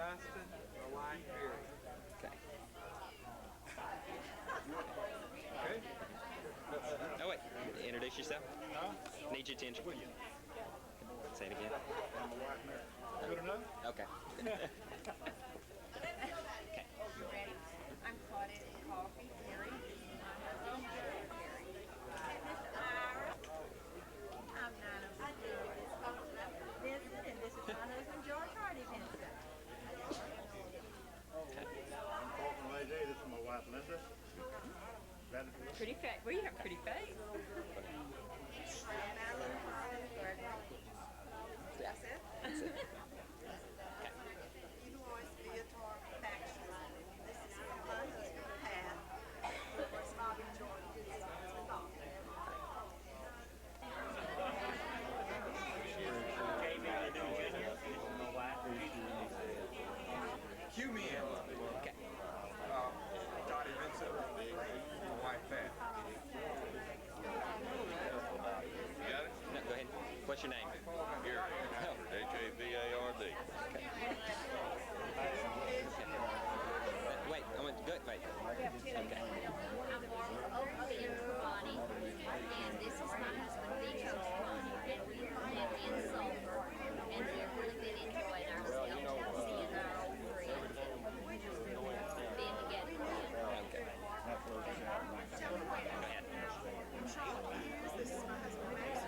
Dustin, my wife Mary. Okay. Okay? Oh wait, introduce yourself. Huh? Need your attention. Say it again. My wife Mary. Good enough? Okay. You ready? I'm Claudette Coffee, Terry. This is my husband, Terry. Mr. Ira. I'm Nana Vincent, and this is my husband, George Hardy Vincent. I'm Paul from AJ. This is my wife Linda. Pretty face. Well, you have a pretty face. That's it. Eloise Leotard Faction. This is my husband, Pat. Of course, Bobby Jordan. This is Bob. Cue me in. Okay. Johnny Vincent, my wife Pat. You got it? No, go ahead. What's your name? Gary, H-A-V-A-R-D. Wait, I want to go. Wait. Okay. I'm Barbara O'Flynn Trapani, and this is my husband, Vico Trapani, and we live in Sulphur, and we've really been enjoying ourselves, seeing our old friends, and being together again. Okay. Go ahead. Charlotte Hughes. This is my husband, Max.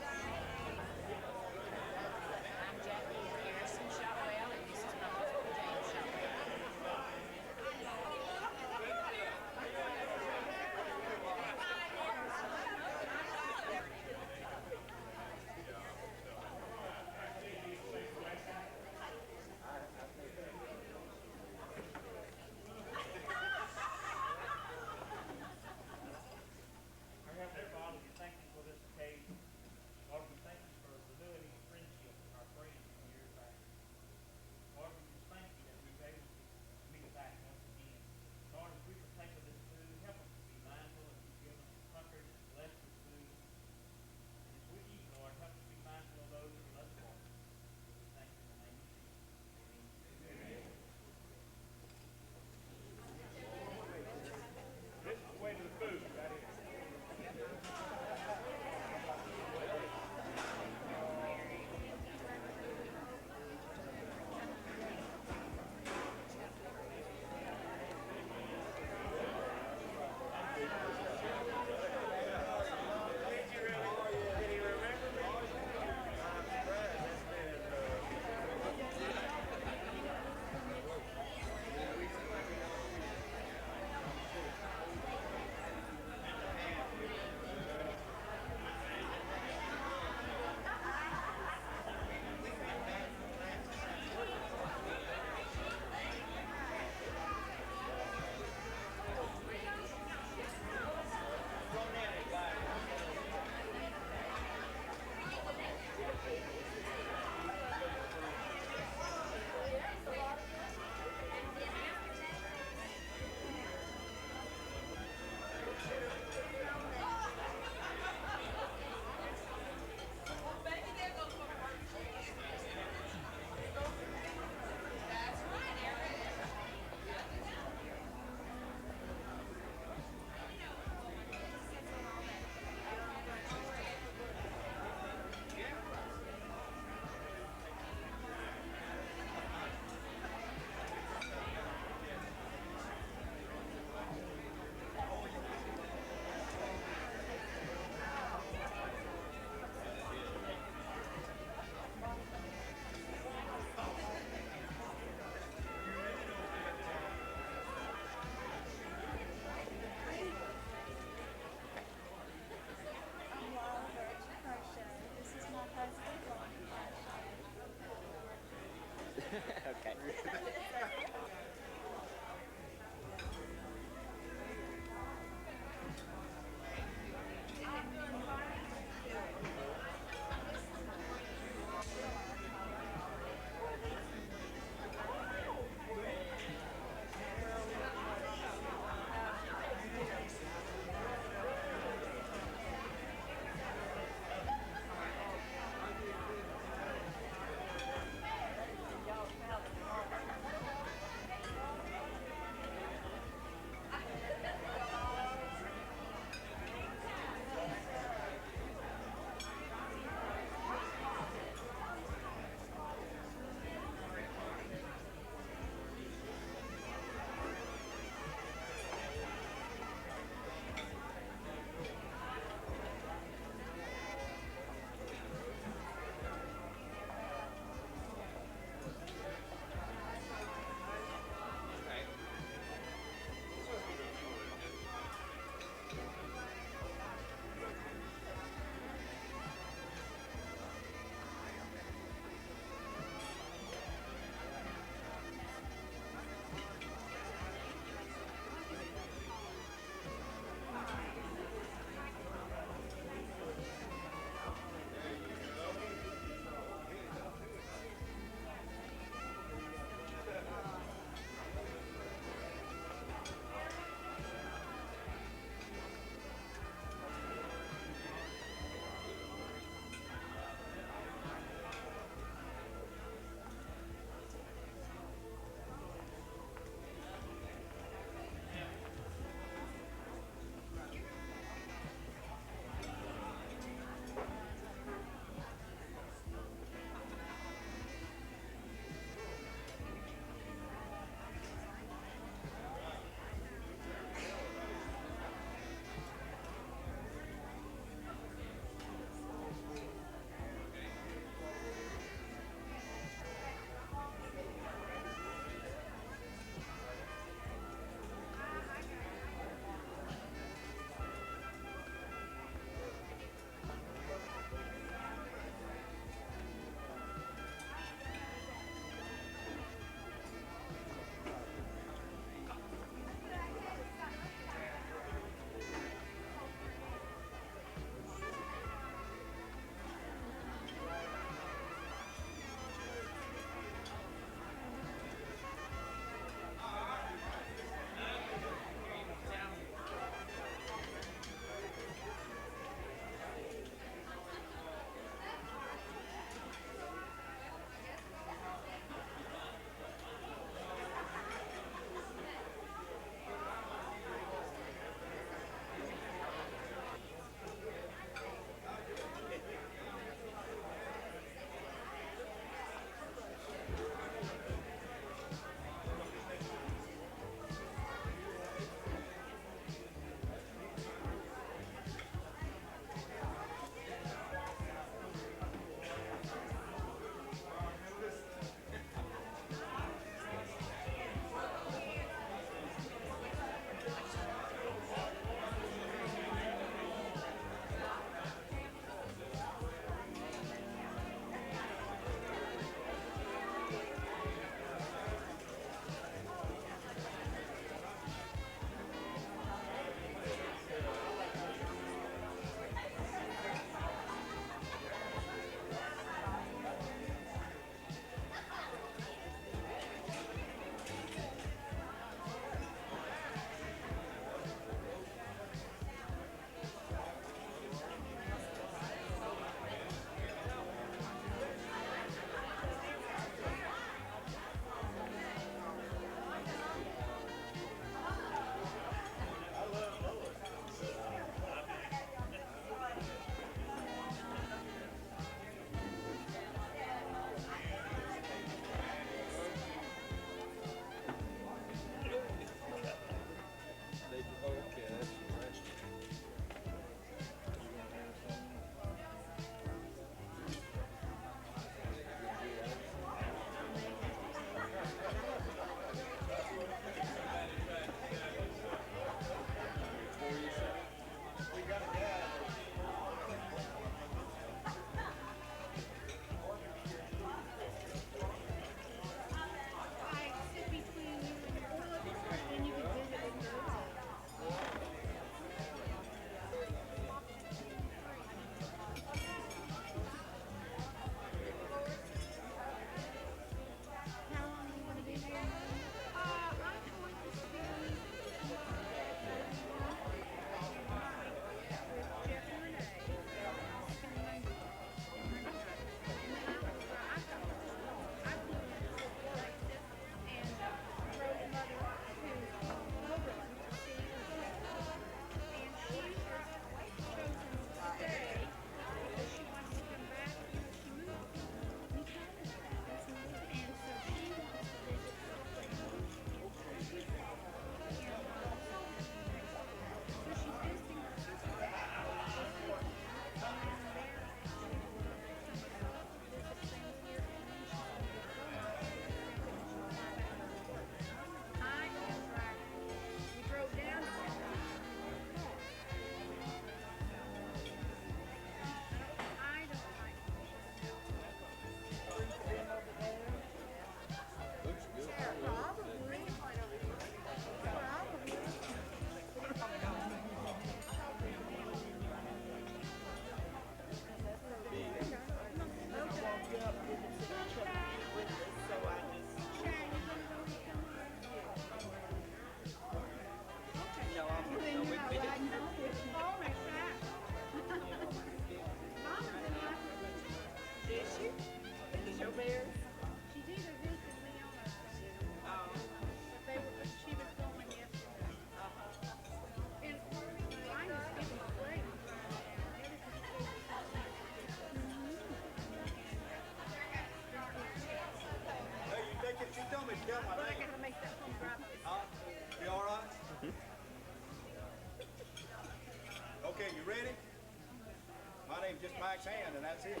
just Mike's hand, and that's it.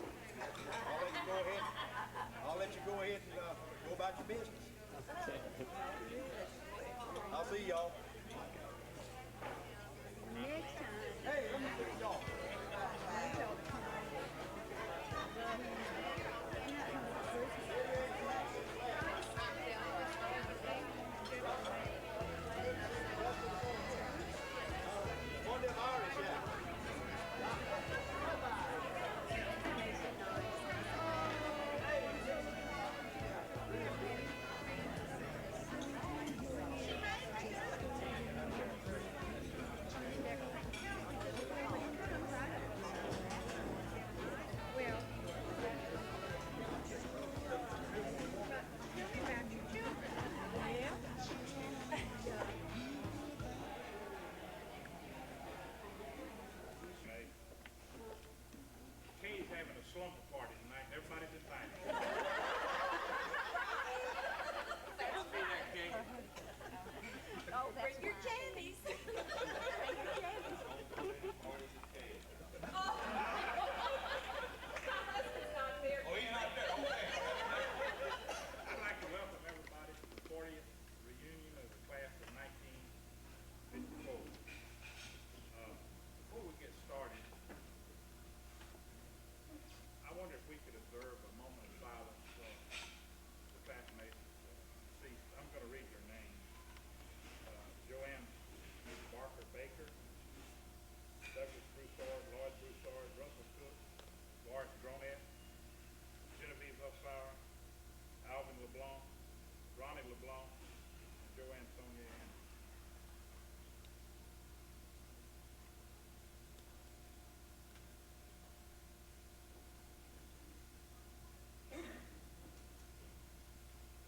I'll let you go ahead. I'll let you go ahead and go about your business. I'll see y'all. Next time. Hey, let me see y'all. One of them Irish, yeah. Katie's having a slumber party tonight, and everybody's invited. Oh, bring your candies. Bring your candies. I'd like to welcome everybody to the 40th reunion of the class of 1954. Before we get started, I wonder if we could observe a moment of silence for the classmates deceased. I'm going to read their names. Joanne Barker Baker, Douglas Broussard, Lloyd Broussard, Russell Cook, Lawrence Gronett, Genevieve Huffbauer, Alvin LeBlanc, Ronnie LeBlanc, and Joanne Sonia Anderson.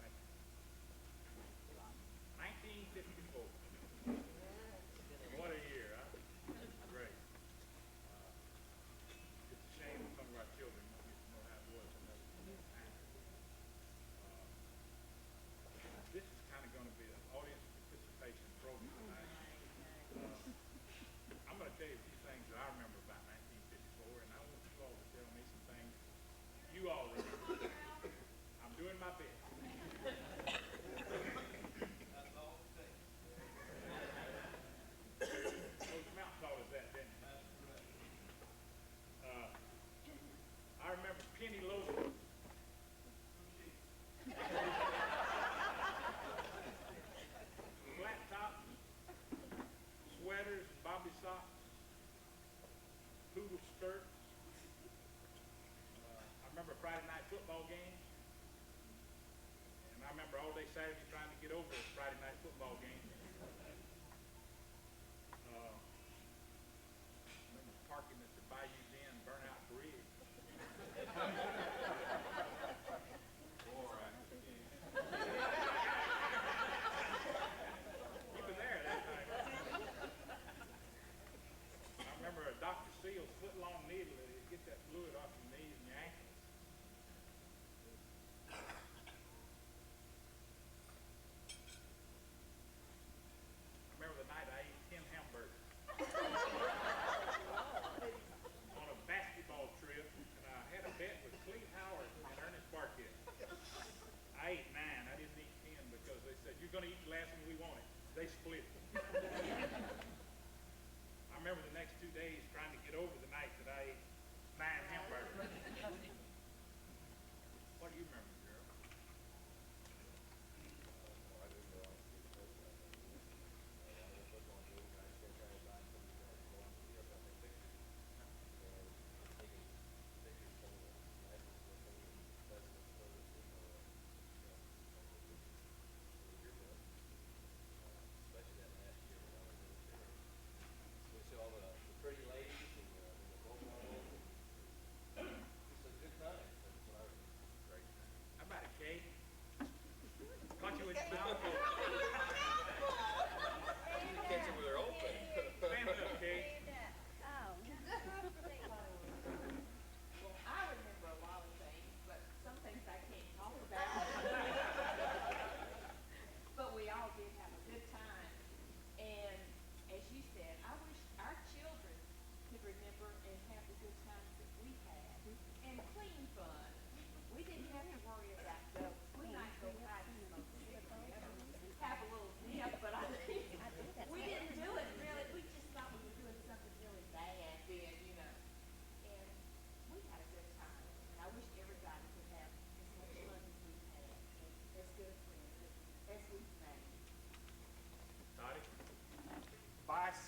Thank you. 1954. What a year, huh? Great. It's a shame some of our children don't get to know how it was in those times. This is kind of going to be an audience participation program tonight. I'm going to tell you a few things that I remember about 1954, and I want you all to tell me some things you all remember. I'm doing my best. Coach Mount taught us that, didn't he? I remember Penny Loafers. Flat tops, sweaters, and bobby socks, poodle skirts. I remember Friday night football games. And I remember all day Saturday trying to get over a Friday night football game. Remember parking at the Bayou Den Burnout Bridge. You were there that night. I remember a Dr. Seals foot-long needle to get that fluid off your knees and your ankles. I remember the night I ate 10 hamburgers on a basketball trip, and I had a bet with Cleve Howard and Ernest Barkett. I ate 9. I didn't eat 10 because they said, you're going to eat the last one we wanted. They split. I remember the next 2 days trying to get over the night that I ate 9 hamburgers. What do you remember, girl?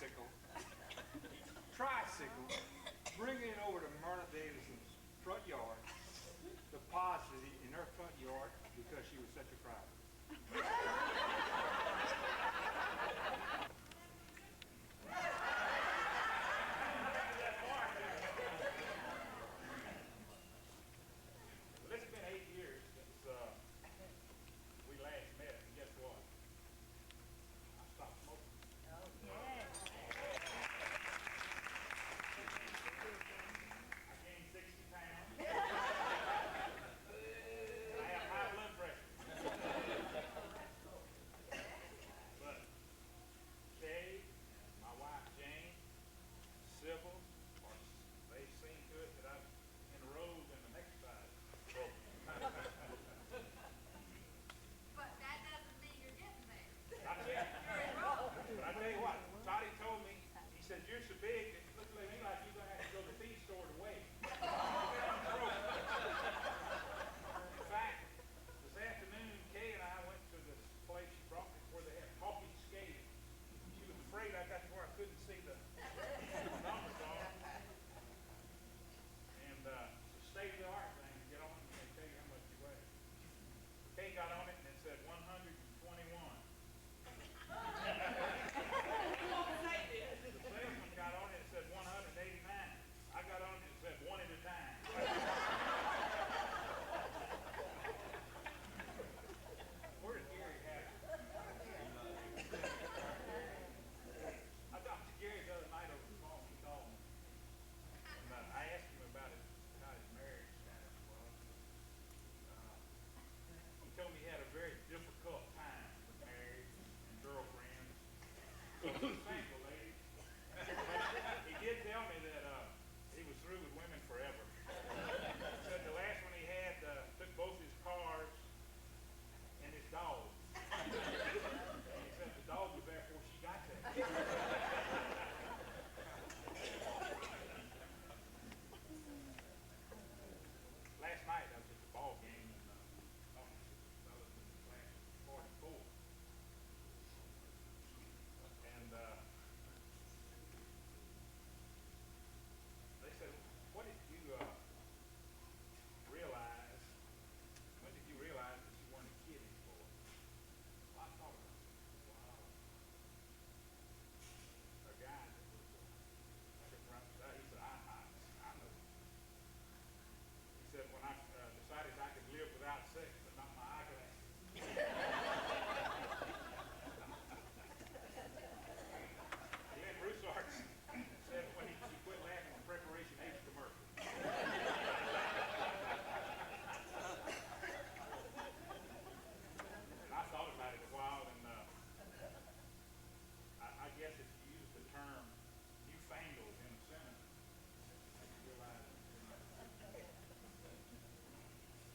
bicycle, tricycle, bring it over to Myrna Davison's front yard, deposited it in her front yard because she was such a cry. Well, it's been 8 years since we last met, and guess what? I stopped smoking. I gained 60 pounds. And I have high blood pressure. But Shay and my wife Jane, Sybil, they've seen to it that I've enrolled in an exercise program. But that doesn't mean you're getting there. I tell you, but I tell you what, Toddy told me, he said, you're so big, it looks like me like you're going to have to go to the feed store to weigh. In fact, this afternoon, Kay and I went to this place she brought me where they have talking skating. She was afraid I got to where I couldn't see the numbers on it. And it's a state-of-the-art thing to get on it and they tell you how much you weigh. Kay got on it and it said 121. The salesman got on it and said 189. I got on it and said one at a time. Where did Gary have it? I talked to Gary the other night over the phone. He called me. And I asked him about how his marriage status was. He told me he had a very difficult time with marriage and girlfriends. So he's thankful, ladies. He did tell me that he was through with women forever. He said the last one he had took both his cars and his dog. He said the dog was there before she got there. Last night I was at the ball game and talking to some fellas in the class of 44. And they said, what did you realize, when did you realize that you weren't a kid anymore? Well, I thought about it. Wow. A guy that was sitting right beside, he said, I know. He said, when I decided I could live without sex, but not my eyeglasses. Glenn Broussard said when he quit laughing when Preparation H commercial. And I thought about it a while, and I guess if you use the term newfangled in a sentence, you realize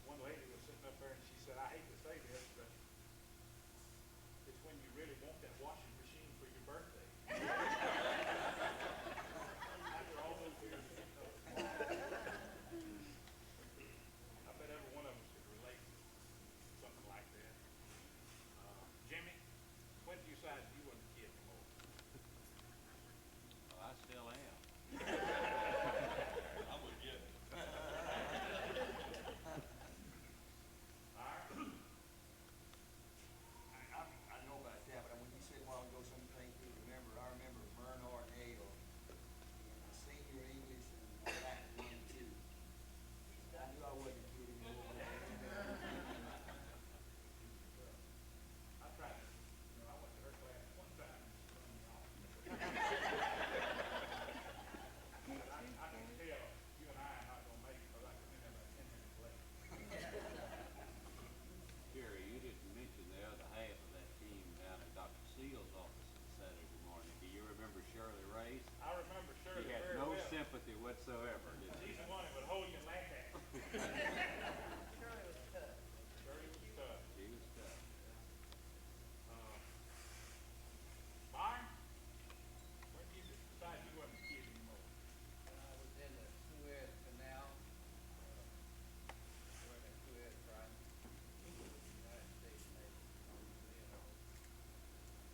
one lady was sitting up there and she said, I hate to say this, but it's when you really want that washing machine for your birthday. After all those years. I bet every one of us could relate to something like that. Jimmy, when did you decide you weren't a kid anymore? Well, I still am. I would get it. I know about that, but when you said a while ago something you remember, I remember Bernard Hale in the senior English and Latin 1 and 2. I knew I wasn't a kid anymore. I tried to, I went to her class one time and she run me off. I can tell you and I are not going to make it because I come in there about 10 minutes late. Gary, you didn't mention the other half of that team down at Dr. Seal's office on Saturday morning. Do you remember Shirley Race? I remember Shirley She had very no well. sympathy whatsoever, did she? She's the one that would hold you and laugh at you. Shirley was tough. Shirley was tough. She was tough. Byron, when did you decide you wasn't a kid anymore? When I was in the Suez Canal, working Suez crossing, United States Navy,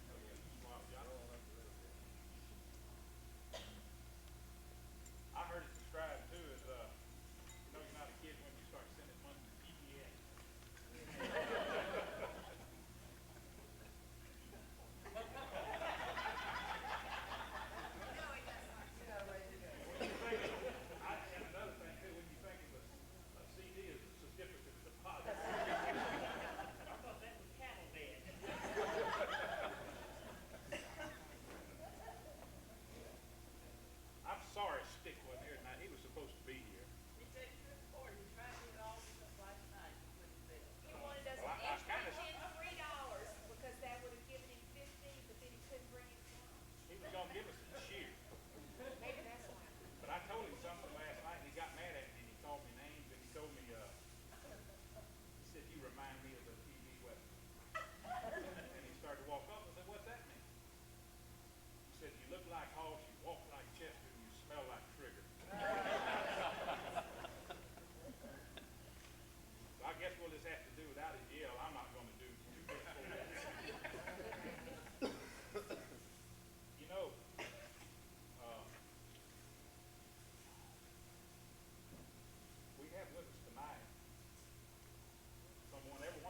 Oh, yeah, you swapped jobs. growing up a little bit. you remind me of a TV western. And he started to walk up and said, what's that mean? He said, you look like Hoss, you walk like Chester, and you smell like Trigger. So I guess we'll just have to do without his yell. I'm not going to do too good for it. You know, we have with us tonight someone everyone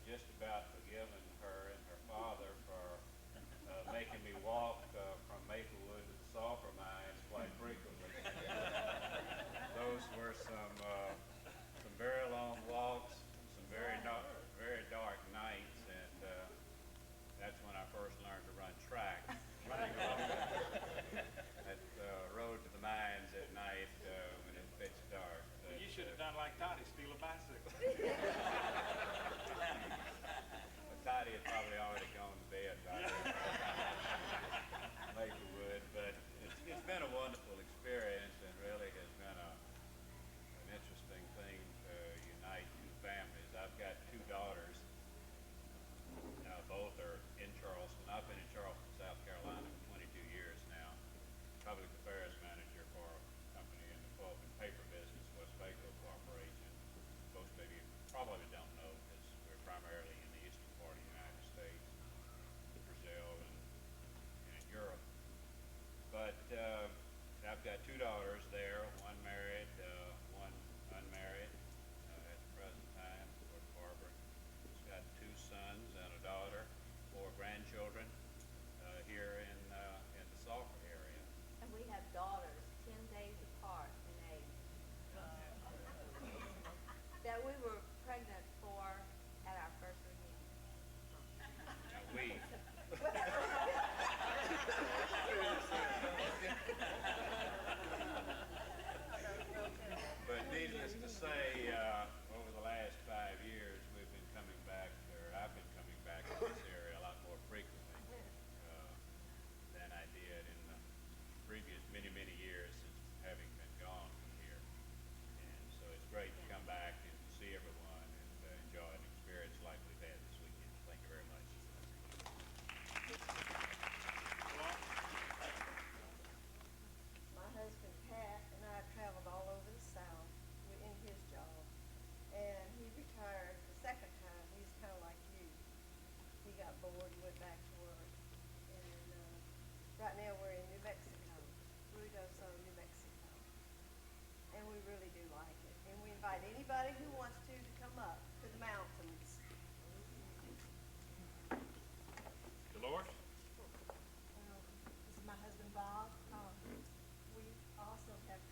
just about forgiven her and her father for making me walk from Maplewood to the sulfur mines quite frequently. Those were some very long walks, some very dark nights, and that's when I first learned to run track, running along that road to the mines at night when it's pitch dark. Well, you should have done like Toddy, steal a bicycle. But Toddy had probably already gone to bed by then. Maplewood, but it's been a wonderful experience and really has been an interesting thing to unite two families. I've got two daughters. Both are in Charleston. I've been in Charleston, South Carolina for 22 years now. Public affairs manager for a company in the pulp and paper business, Westvaco Corporation. Most of you probably don't know because we're primarily in the eastern part of the United States, Brazil, and Europe. But I've got two daughters there, one married, one unmarried at the present time, Barbara. She's got two sons and a daughter, 4 grandchildren here in the Sulphur area. And we have daughters 10 days apart in age. That we were pregnant for at our first reunion. But needless to say, over the last 5 years, we've been coming back, or I've been coming back to this area a lot more frequently than I did in the previous many years since having been gone from here. And so it's great to come back and to see everyone and enjoy an experience like we've had this weekend. Thank you very much. My husband Pat and I traveled all over the South in his job, and he retired the second time. He's kind of like you. He got bored and went back to work, and right now we're in New Mexico, Ruidoso, New Mexico, and we really do like it. And we invite anybody who wants to come up to the mountains. Dolores? This is my husband Bob. We also have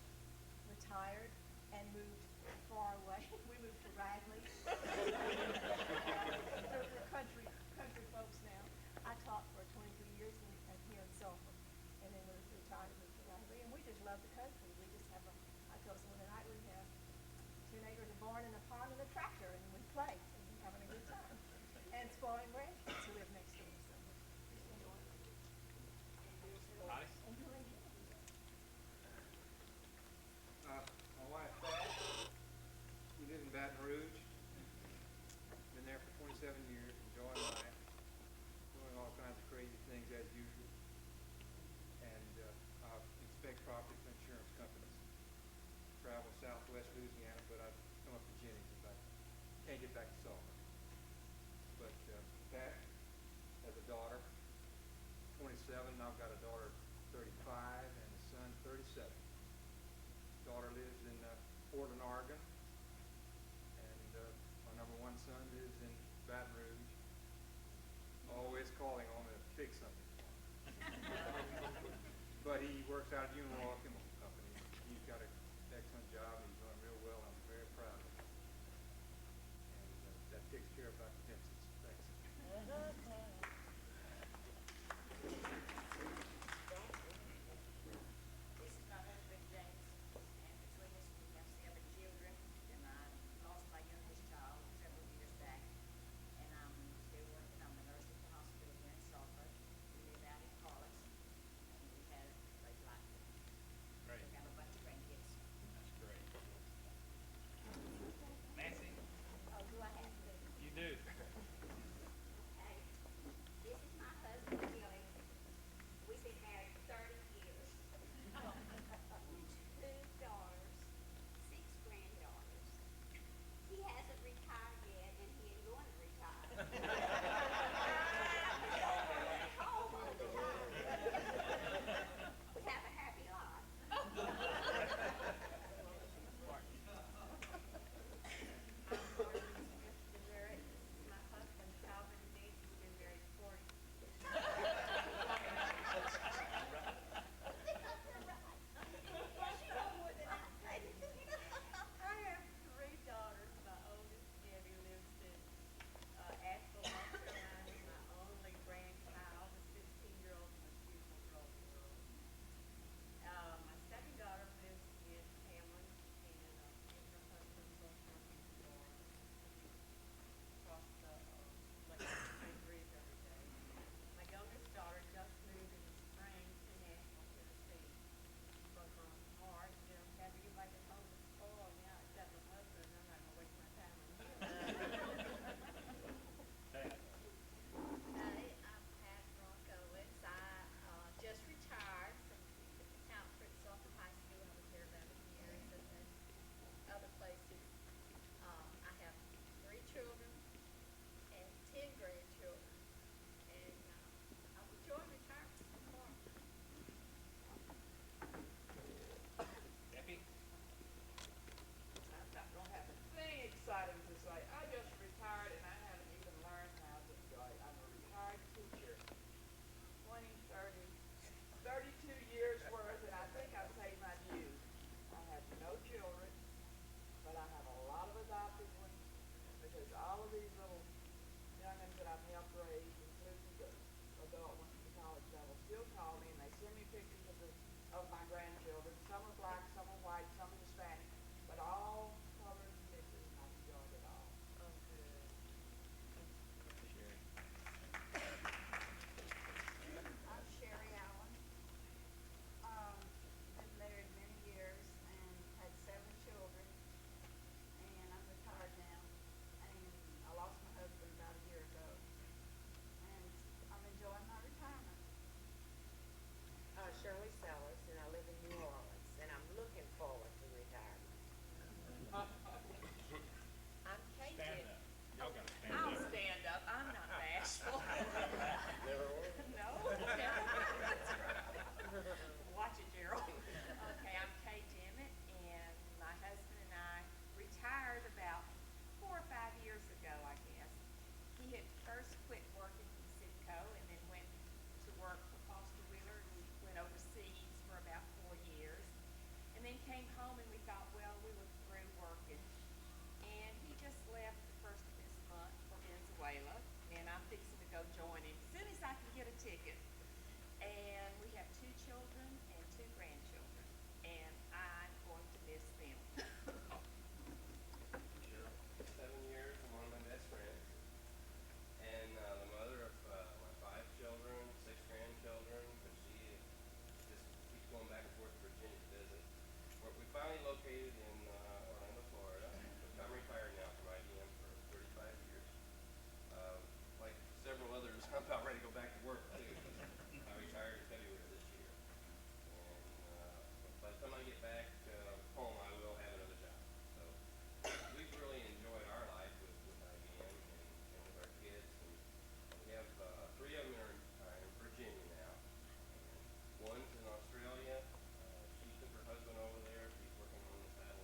retired and moved far away. We moved to Ragley. We're country folks now. I taught for 22 years here in Sulphur, and then we retired and moved to Ragley. And we just love the country. We just have I told someone tonight we have 10 acres of barn and a pond and a tractor, and we play and we're having a good time. And spoiling grandkids who live next door. So just enjoy it. Toddy? Enjoying it. My wife Pat, we live in Baton Rouge. Been there for 27 years, enjoying life, doing all kinds of crazy things as usual. And I inspect property for insurance companies. Travel southwest Louisiana, but I come up to Jennings if I can't get back to Sulphur. But Pat has a daughter, 27. I've got a daughter, 35, and a son, 37. Daughter lives in Portland, Oregon, and my number 1 son lives in Baton Rouge, always calling on me to fix something for him. But he works out at Union Oil Chemical Company. He's got an excellent job, and he's doing real well. I'm very proud of him. And that takes care of Dr. Dempsey's. Thanks. This is my husband James, and between us we have 7 children, and I lost my youngest child several years back, and I'm still working. I'm a nurse at the hospital here in Sulphur. We live out in Carlos, and we have a great life. Great. We have a bunch of grandkids. That's great. Nancy? Oh, do I have to? You do. Hey, adult ones at the college level still call me and they send me pictures of my grandchildren. Some are black, some are white, some are Hispanic, but all colors and mixes, and I've enjoyed it all. Oh, good. Sure. I'm Sherry Allen. Been married many years and had 7 children, and I'm retired now. And I lost my husband about a year ago, and I'm enjoying my retirement. Shirley Sellers, and I live in New Orleans, and I'm looking forward to retirement. I'm Kate. Stand up. Y'all gotta stand I'll up. stand up. I'm not bashful. Never were. No, never. Watch it, Gerald. Okay, I'm Kay Dimmitt, and my husband and I retired about 4 or 5 years ago, I guess. He had first quit working from Citco and then went to work for Foster Wheeler, and we went overseas for about 4 years. And then came home and we thought, well, we were through working. And he just left the first of this month for Venezuela, and I'm fixing to go join him as soon as I can get a ticket. And we have 2 children and 2 grandchildren, and I'm going to miss them. Sure. 7 years and one of my best friends. And the mother of my 5 children, 6 grandchildren, but she just keeps going back and forth to Virginia to visit. We finally located in Orlando, Florida, which I'm retired now from IBM for 35 years. Like several others, I'm about ready to go back to work too. I retired in February this year. And by the time I get back home, I will have another job. So we've really enjoyed our life with IBM and with our kids. And we have 3 of them are in Virginia now. And one's in Australia. She took her husband over there. He's working on the satellite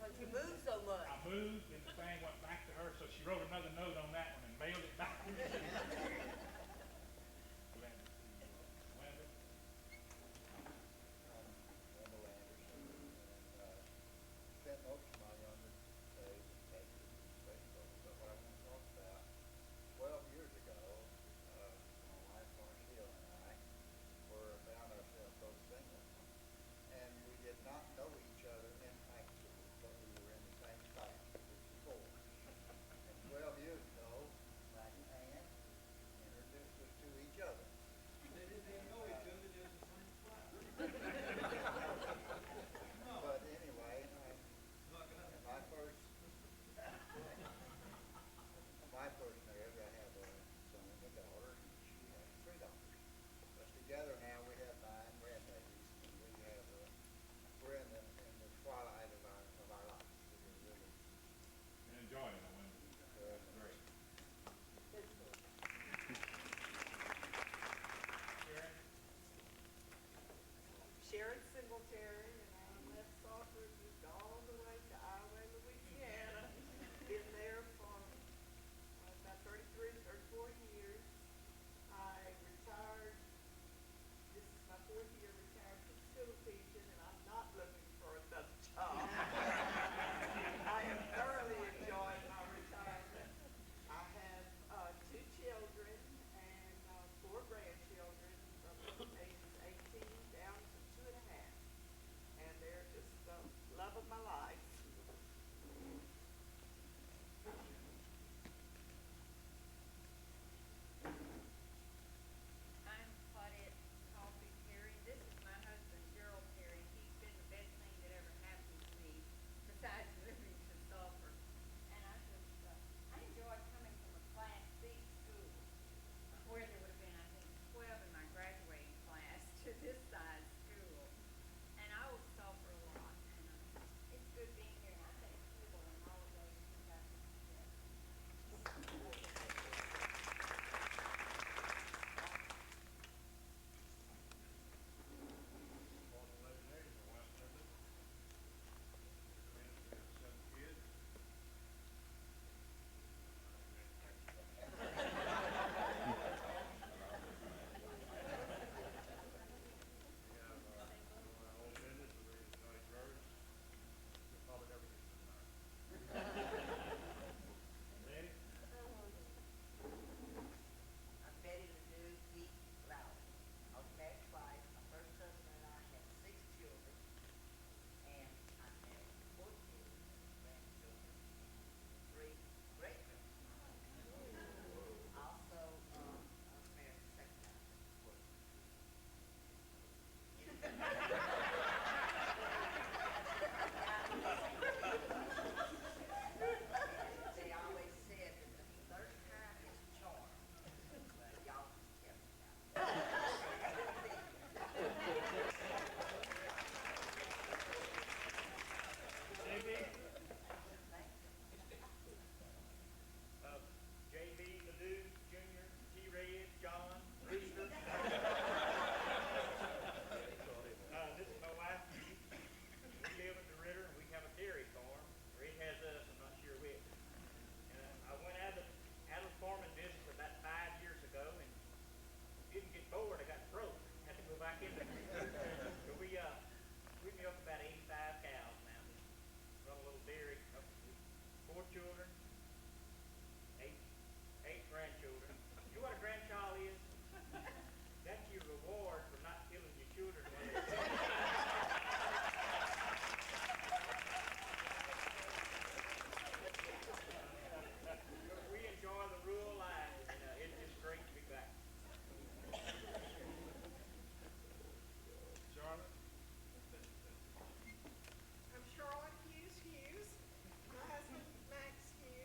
'cause you move so much. I moved and the thing went back to her, so she wrote another note on that one and mailed it back. Glenda, Glenda? Wendell Anderson, and spent most of my younger days in Texas, baseball. But what I want to talk about, 12 years ago, my wife Marcia and I found ourselves both single, and we did not know each other in high school, but we were in the same class, which is four. And 12 years ago, Mac and Ann introduced us to each other. They didn't even know each other, they was the same class. But anyway, in my first marriage, I have a son and a daughter, and she has 3 daughters. But together now we have 9 grandbabies, and we're in the twilight of our lives. We're really And enjoying it, Wendy. That's great. Sharon? Sharon Singletary, and I left Sulphur, moved all the way to Iowa, Louisiana. Been there for about 34 years. I retired, this is my 4th year retired from school teaching, and I'm not looking for another job. I am thoroughly enjoying my retirement. I have 2 children and 4 grandchildren from ages 18 down to 2.5. And they're just the love of my life. I'm Claudette Coffee Perry. This is my husband, Gerald Perry. He's been the best thing that ever happened to me besides moving to Sulphur. And I enjoy coming from a Class C school where there would have been, I think, 12 in my graduating class to this size school. And I always Sulphur a lot. And it's good being here. And I think people in all of those who got this together. Born in 1180 in West Memphis. Married, we have 7 kids. We have our own business, we raise exotic birds. We'll probably never get some time. Ready? I'm Betty Ledoux Pete Loud. I was Matt's wife. My first husband and I had 6 children, and I have 14 grandchildren, 3 great-grandchildren. Also, I was married the second time. They always said that the third time is charm, but y'all just kept me out. JB? Thank you. JB Ledoux Jr., T-Red, John, Rooster. This is my wife. We live at the Ritter, and we have a dairy farm. Or it has us, I'm not sure which. And I went out of the farming business about 5 years ago, and didn't get bored. I got broke. Had to go back in there. So we milk about 85 cows now. Run a little dairy. 4 children, 8 grandchildren. You know what a grandchild is? That's your reward for not killing your children when they're sick. We enjoy the rural life, and it's just great to be back. Charlotte? I'm Charlotte Hughes. My husband Max Hughes.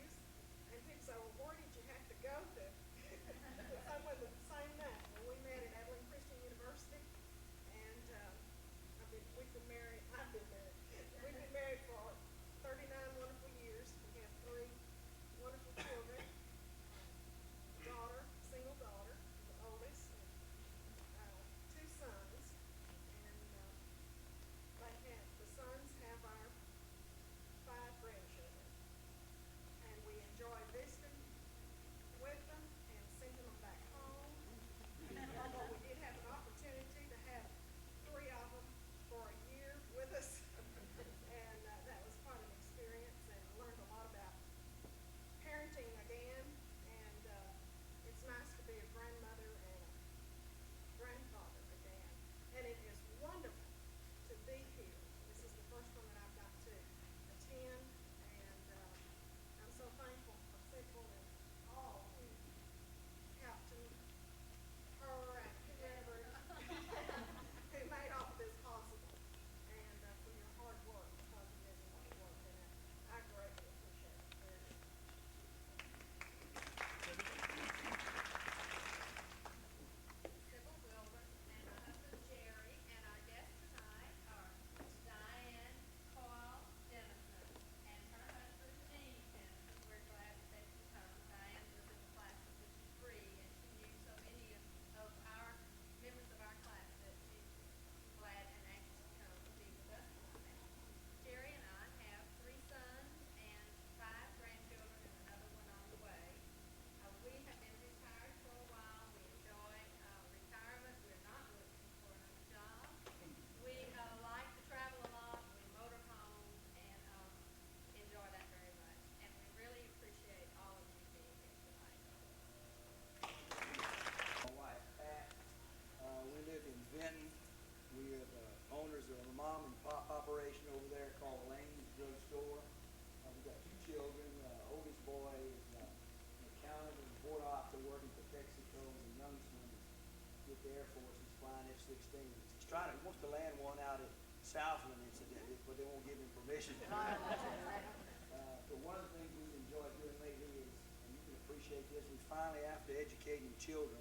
2016. He's trying to, he wants to land one out at Southland incidentally, but they won't give him permission. But one of the things we've enjoyed doing lately is, and you can appreciate this, we finally, after educating children,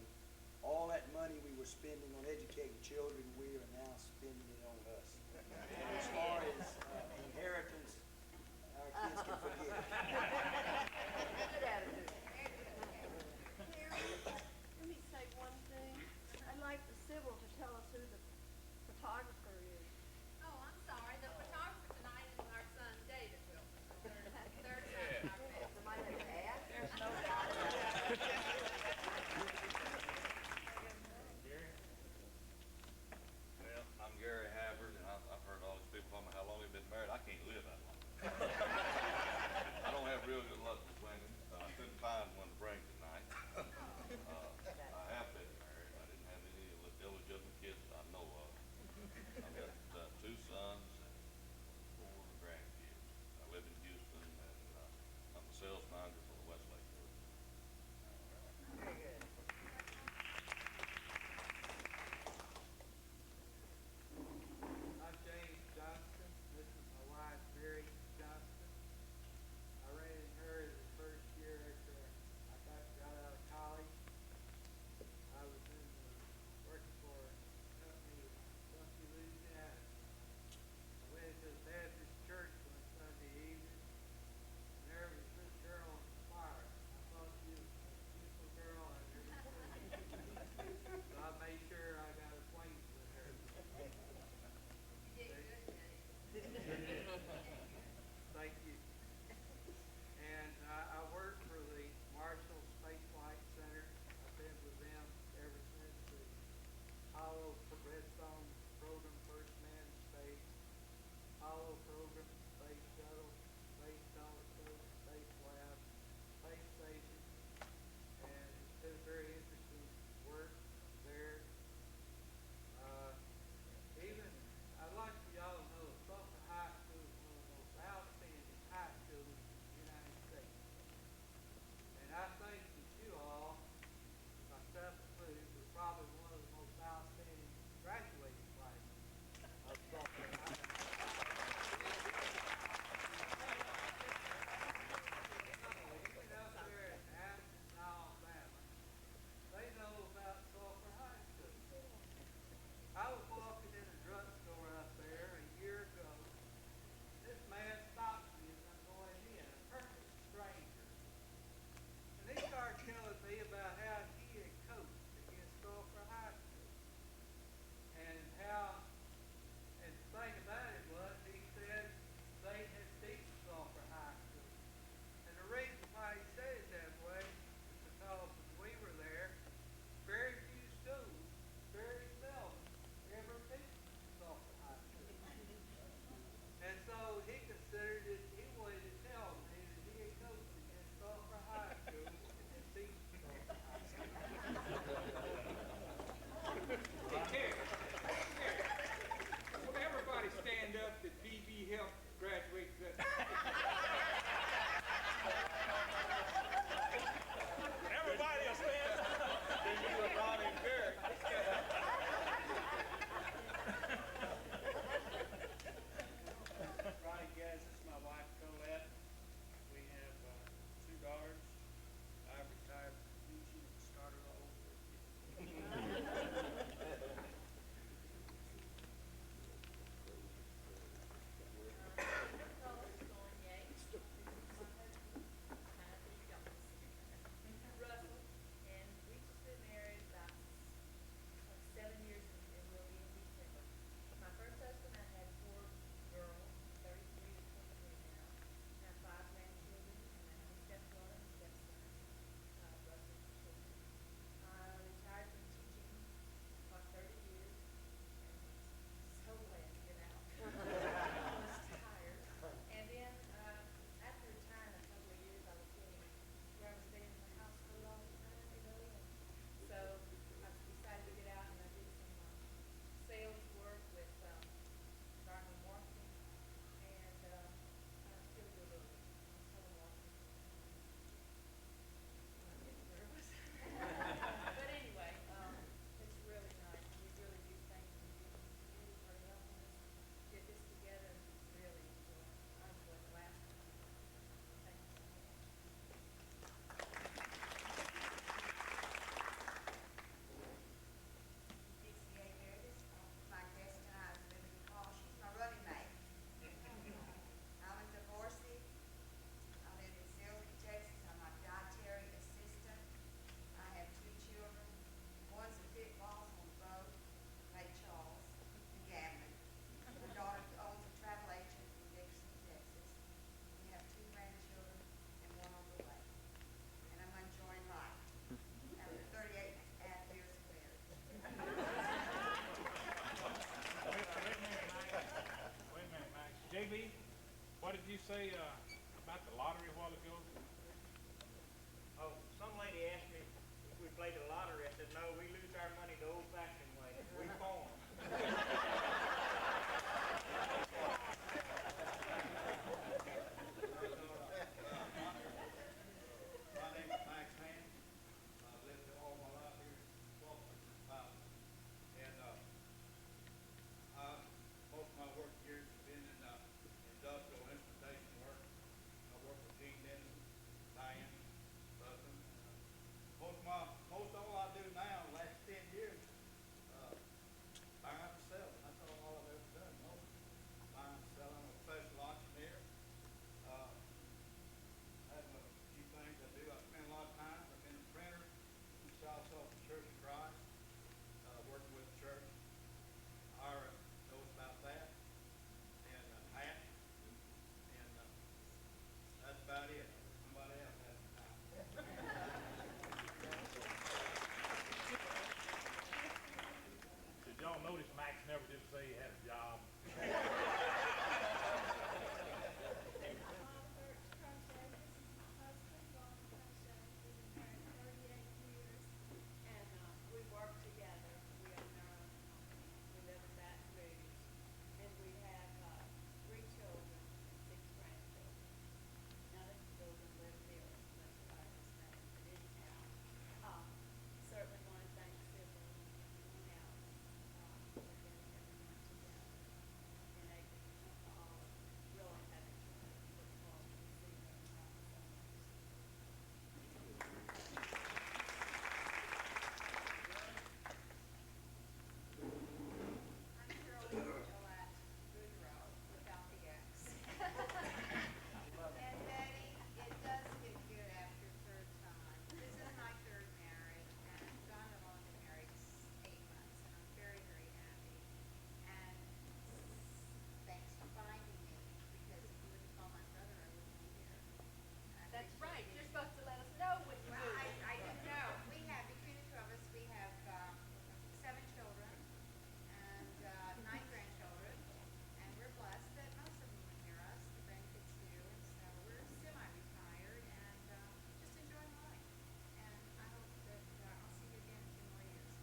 all that money we were spending on educating children, we are now spending it on us. And as far as inheritance, our kids can forget it. Good attitude. Terry, let me say one thing. I'd like the civil to tell us who the photographer is. Oh, I'm sorry, the photographer tonight is our son, David Wilson, the third son of our family. Somebody had to ask. There's no Gary? Well, I'm Gary Havard, and I've heard all these people talking about how long they've been married. I can't live that long. I don't have real good luck with women. I couldn't find one to bring tonight. I have been married. I didn't have any illegitimate kids that I know of. you say, about the lottery a while ago? Oh, some lady asked me if we played the lottery. I said, no, we lose our money the old-fashioned way. We farm. My name is Max Hand. I've lived all my life here in Sulphur since about, and most of my work years have been in industrial instrumentation work. I work with Gene Denson, Diane, Sutton. Most all I do now, the last 10 years, buying and selling. That's all I've ever done. Most buying and selling. I'm a professional auctioneer. I have a few things I do. I spend a lot of time. I've been a printer, which I saw the Church of Christ, working with the church. Ira knows about that. And hat. And that's about it. Somebody else has the time. Did y'all notice Max never did say he had a job? We work together. We own our own company. We live in Baton Rouge. And we have 3 children and 6 grandchildren. None of the children live near us, unless you like us now, but anyhow. Certainly want to thank Sybil and everyone else for getting everyone together and able to come to all of them. Really have enjoyed it. Look forward to seeing everybody so much. I'm Shirley Gillette Boudreaux without the X. And Betty, it does get good after third time. This is my third marriage, and John and I have been married 8 months, and I'm very, very happy. And thanks for finding me, because if you wouldn't call my brother, I wouldn't be here. I That's appreciate right, you. you're supposed to let us know when you Well, move. I didn't know. We have, between the two of us, we have 7 children and 9 grandchildren. And we're blessed that most of them are near us. The grandkids do. And so we're semi-retired and just enjoying life. And I hope that I'll see you again in 2 more years.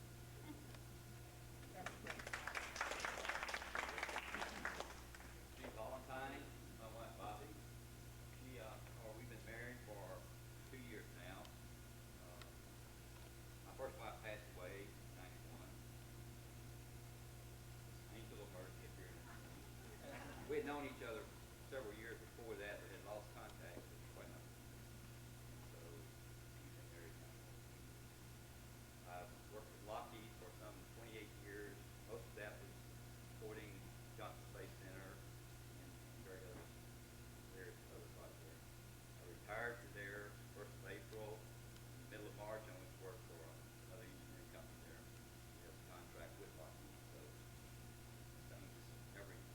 Steve Valentine, my wife Bobby. We've been married for 2 years now. My first wife passed away in 91. Angel of Mercy appeared in the scene. We had known each other several years before that, but had lost contact for quite a number of years. So we've been married now. I've worked with Lockheed for some 28 years. Most of that was supporting Johnson Space Center and various other projects. I retired from there 1st of April. In the middle of March, I went to work for another engineering company there. We have a contract with Lockheed, so it changes everything.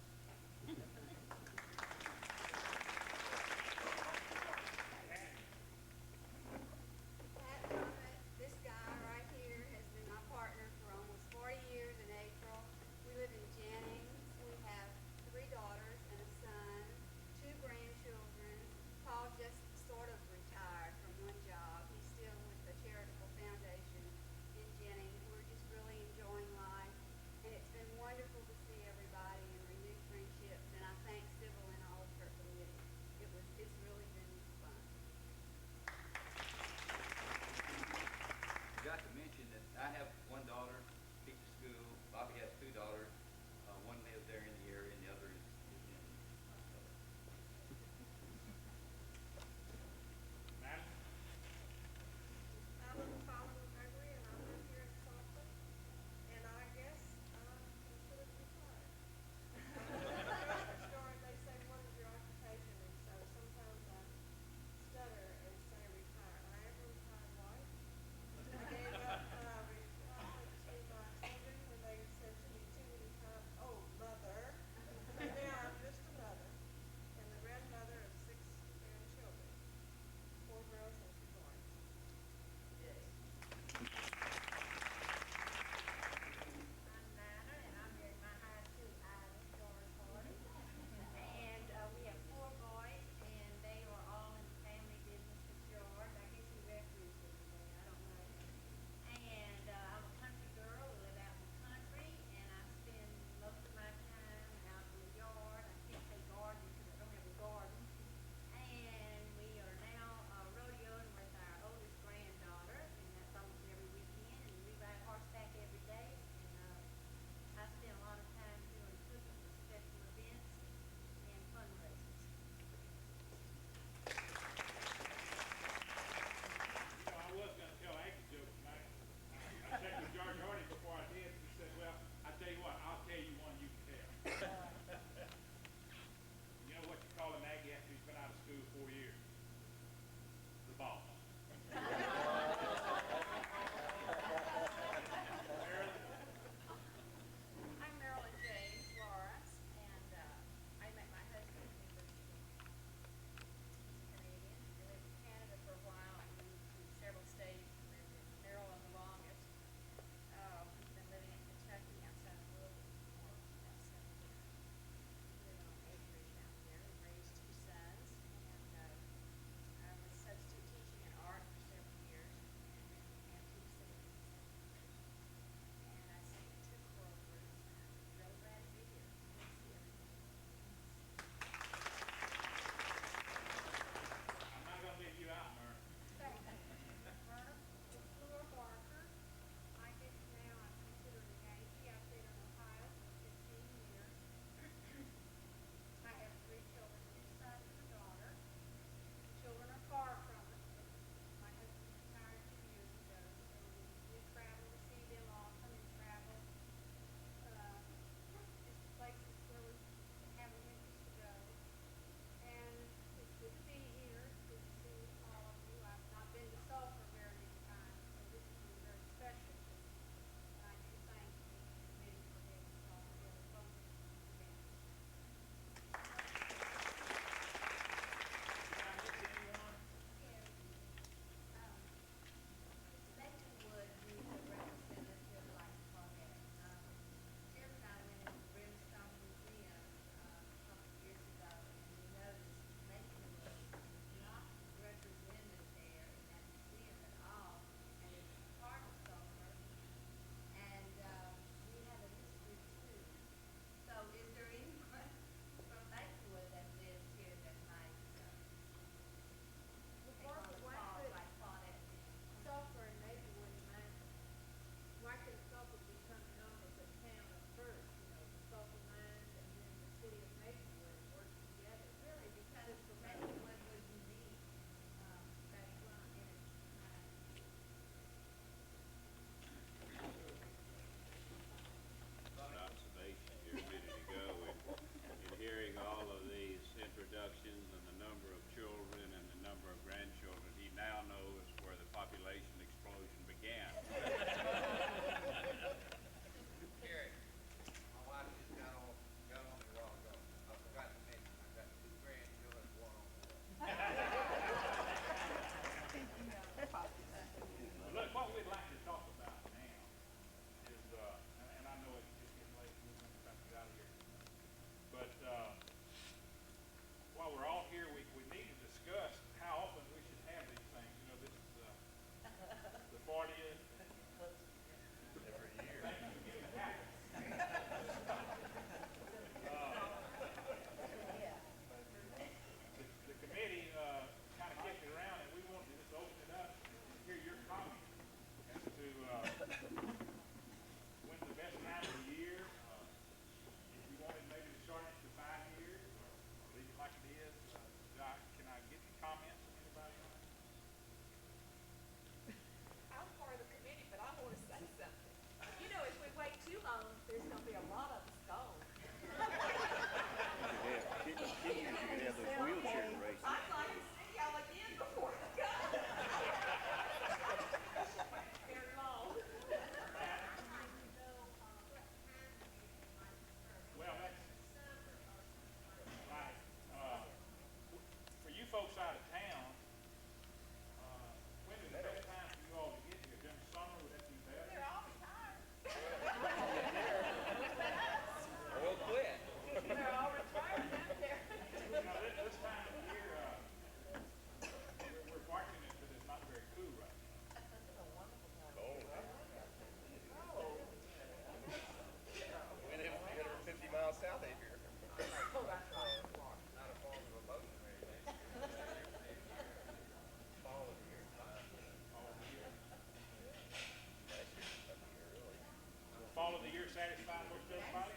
satisfied with everybody?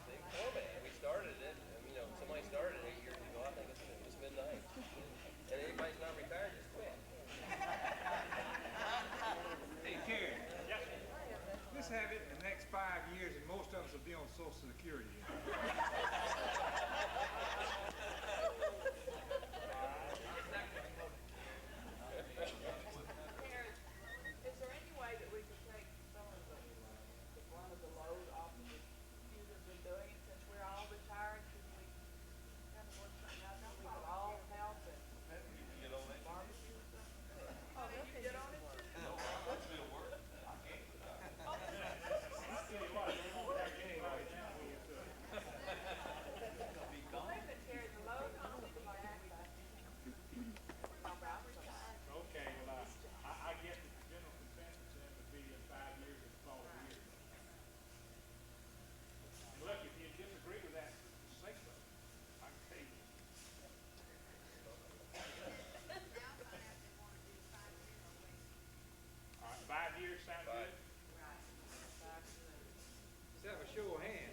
Big format. We started it, somebody started it 8 years ago. I think it's been nice. And anybody's not retired, just quit. Hey, Karen, Yes, sir. let's have it in the next 5 years and most of us will be on Social Security. Karen, is there any way that we could take some of the brunt of the load off of the few that have been doing it since we're all retired? Could we kind of work something out that we could all help and barbecue or something? Oh, you can get on it too? I'll tell you what, we won't have anybody down here to. Well, maybe to carry the load, I don't think like we could help out somebody. Okay, well, I guess the general consensus then would be in 5 years and 12 years. And look, if you disagree with that, just say so. I can tell you. All right, 5 years sound good? Let's have a show of hands.